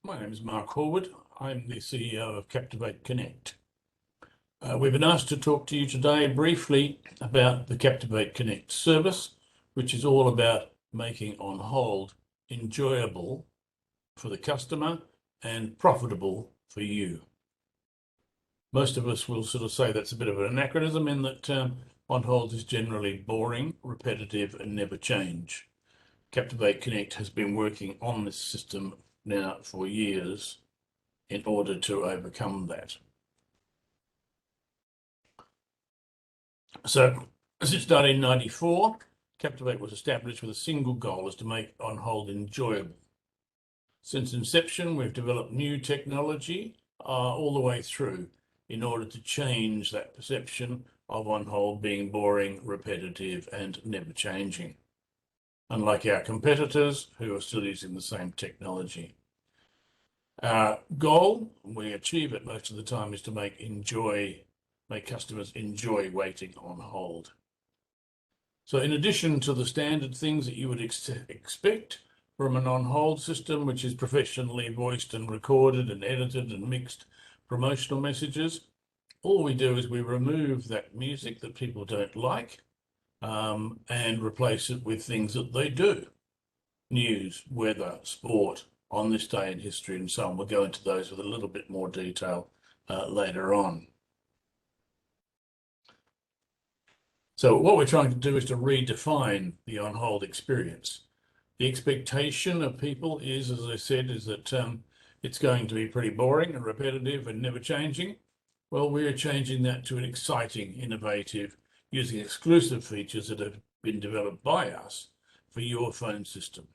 My name is Mark Horwood. I'm the CEO of Captivate Connect. We've been asked to talk to you today briefly about the Captivate Connect service, which is all about making on hold enjoyable for the customer and profitable for you. Most of us will sort of say that's a bit of an anachronism in that on hold is generally boring, repetitive, and never change. Captivate Connect has been working on this system now for years in order to overcome that. So since 1994, Captivate was established with a single goal, is to make on hold enjoyable. Since inception, we've developed new technology all the way through in order to change that perception of on hold being boring, repetitive, and never changing, unlike our competitors who are still using the same technology. Our goal, we achieve it most of the time, is to make customers enjoy waiting on hold. So in addition to the standard things that you would expect from an on-hold system, which is professionally voiced and recorded and edited and mixed promotional messages, all we do is we remove that music that people don't like and replace it with things that they do. News, weather, sport, on this day in history, and so on. We'll go into those with a little bit more detail later on. So what we're trying to do is to redefine the on-hold experience. The expectation of people is, as I said, is that it's going to be pretty boring and repetitive and never changing. Well, we're changing that to an exciting, innovative, using exclusive features that have been developed by us for your phone system,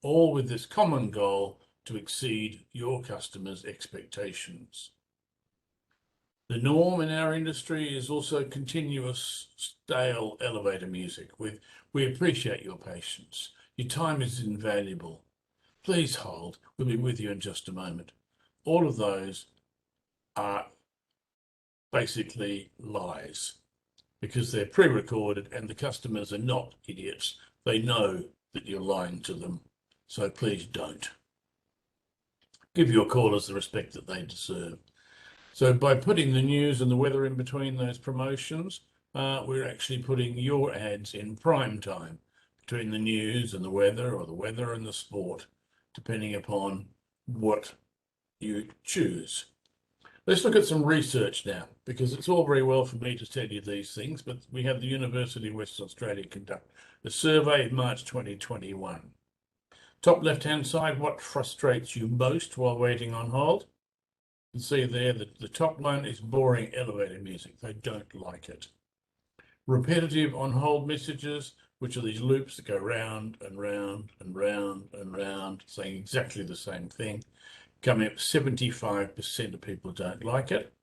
all with this common goal to exceed your customers' expectations. The norm in our industry is also continuous, stale elevator music with, "We appreciate your patience. Your time is invaluable. Please hold. We'll be with you in just a moment." All of those are basically lies because they're pre-recorded and the customers are not idiots. They know that you're lying to them. So please don't. Give your callers the respect that they deserve. So by putting the news and the weather in between those promotions, we're actually putting your ads in prime time between the news and the weather, or the weather and the sport, depending upon what you choose. Let's look at some research now, because it's all very well for me to tell you these things, but we had the University of Western Australia conduct a survey in March 2021. Top left-hand side, what frustrates you most while waiting on hold? You can see there that the top one is boring elevator music. They don't like it. Repetitive on-hold messages, which are these loops that go round and round and round and round, saying exactly the same thing. Coming up, 75% of people don't like it.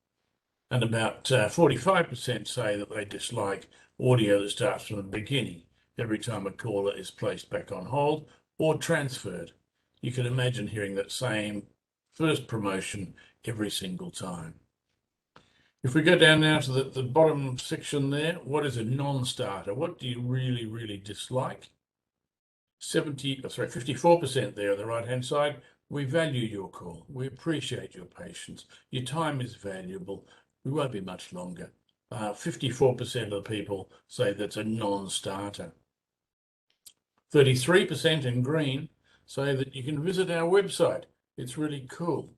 And about 45% say that they dislike audio that starts from the beginning every time a caller is placed back on hold or transferred. You can imagine hearing that same first promotion every single time. If we go down now to the bottom section there, what is a non-starter? What do you really, really dislike? 54% there on the right-hand side. We value your call. We appreciate your patience. Your time is valuable. We won't be much longer. 54% of the people say that's a non-starter. 33% in green say that you can visit our website. It's really cool.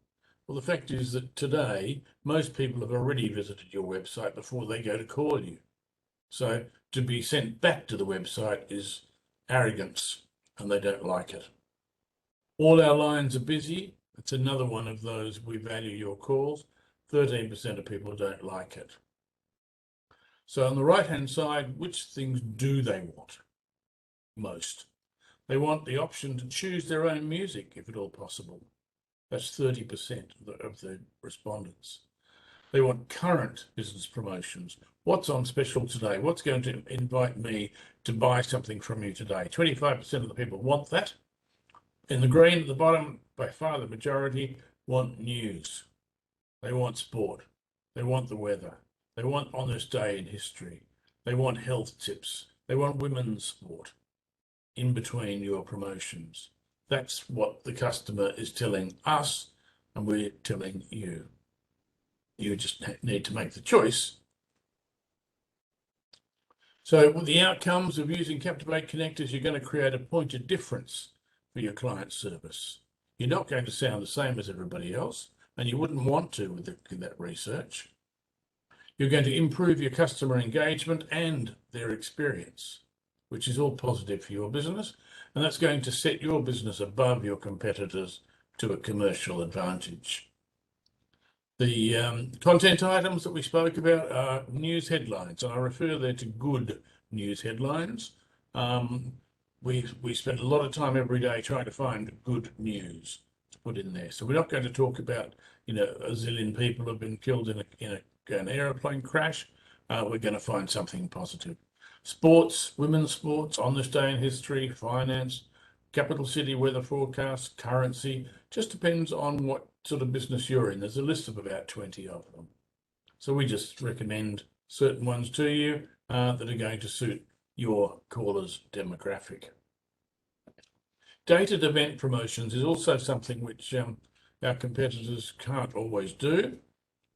Well, the fact is that today, most people have already visited your website before they go to call you. So to be sent back to the website is arrogance, and they don't like it. All our lines are busy. It's another one of those, we value your calls. 13% of people don't like it. So on the right-hand side, which things do they want most? They want the option to choose their own music, if at all possible. That's 30% of the respondents. They want current business promotions. What's on special today? What's going to invite me to buy something from you today? 25% of the people want that. In the green at the bottom, by far the majority want news. They want sport. They want the weather. They want on this day in history. They want health tips. They want women's sport in between your promotions. That's what the customer is telling us, and we're telling you. You just need to make the choice. So with the outcomes of using Captivate Connect is you're going to create a point of difference for your client service. You're not going to sound the same as everybody else, and you wouldn't want to with that research. You're going to improve your customer engagement and their experience, which is all positive for your business, and that's going to set your business above your competitors to a commercial advantage. The content items that we spoke about are news headlines, and I refer there to good news headlines. We spend a lot of time every day trying to find good news to put in there. So we're not going to talk about, a zillion people have been killed in an aeroplane crash. We're going to find something positive. Sports, women's sports, on this day in history, finance, capital city weather forecast, currency, just depends on what sort of business you're in. There's a list of about 20 of them. So we just recommend certain ones to you that are going to suit your caller's demographic. Dated event promotions is also something which our competitors can't always do.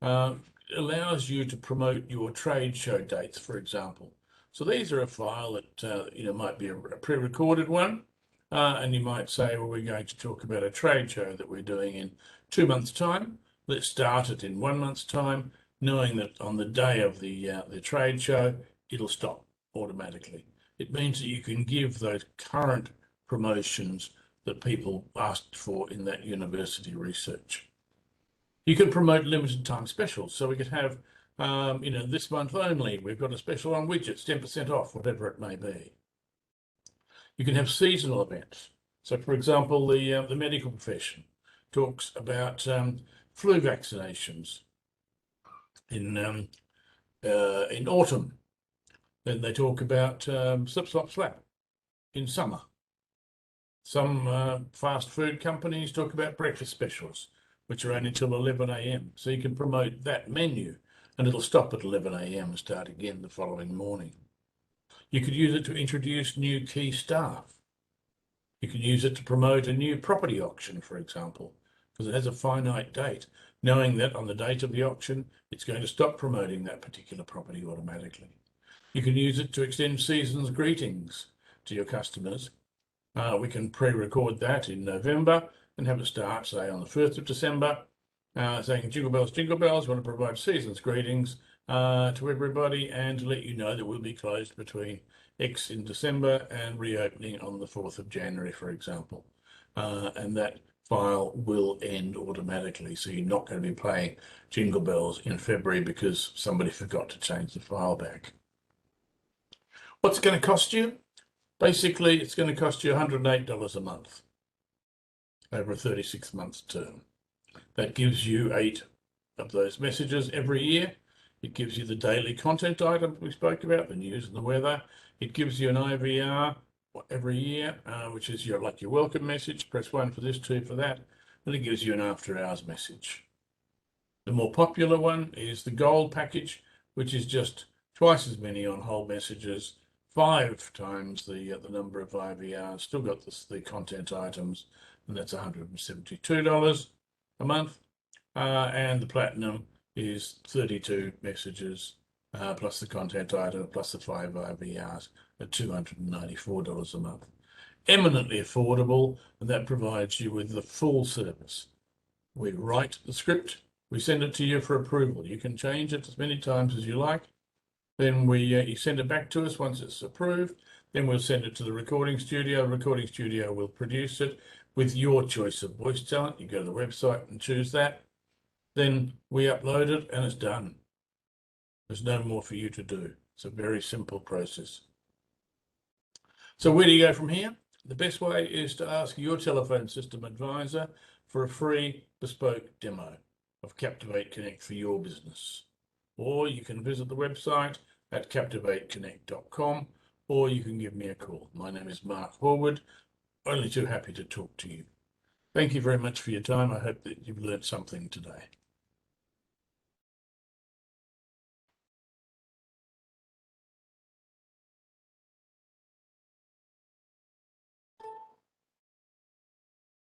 It allows you to promote your trade show dates, for example. So these are a file that might be a pre-recorded one. And you might say, well, we're going to talk about a trade show that we're doing in 2 months' time. Let's start it in 1 month's time, knowing that on the day of the trade show, it'll stop automatically. It means that you can give those current promotions that people asked for in that university research. You could promote limited time specials. So we could have, this month only, we've got a special on widgets, 10% off, whatever it may be. You can have seasonal events. So, for example, the medical profession talks about flu vaccinations in autumn. Then they talk about slip, slop, slap in summer. Some fast food companies talk about breakfast specials, which are only until 11 a.m. So you can promote that menu, and it'll stop at 11 a.m. and start again the following morning. You could use it to introduce new key staff. You can use it to promote a new property auction, for example, because it has a finite date, knowing that on the date of the auction, it's going to stop promoting that particular property automatically. You can use it to extend season's greetings to your customers. We can pre-record that in November and have it start, say, on the 1st of December, saying jingle bells, want to provide season's greetings to everybody and to let you know that we'll be closed between X in December and reopening on the 4th of January, for example. And that file will end automatically. So you're not going to be playing jingle bells in February because somebody forgot to change the file back. What's it going to cost you? Basically, it's going to cost you $108 a month over a 36-month term. That gives you 8 of those messages every year. It gives you the daily content items we spoke about, the news and the weather. It gives you an IVR every year, which is your welcome message. Press 1 for this, 2 for that. And it gives you an after hours message. The more popular one is the gold package, which is just twice as many on-hold messages, 5 times the number of IVRs, still got the content items, and that's $172 a month. And the platinum is 32 messages, plus the content item, plus the 5 IVRs at $294 a month. Eminently affordable, and that provides you with the full service. We write the script, we send it to you for approval. You can change it as many times as you like. Then you send it back to us once it's approved. Then we'll send it to the recording studio. The recording studio will produce it with your choice of voice talent. You go to the website and choose that. Then we upload it and it's done. There's no more for you to do. It's a very simple process. So where do you go from here? The best way is to ask your telephone system advisor for a free bespoke demo of Captivate Connect for your business. Or you can visit the website at captivateconnect.com, or you can give me a call. My name is Mark Horwood. Only too happy to talk to you. Thank you very much for your time. I hope that you've learned something today.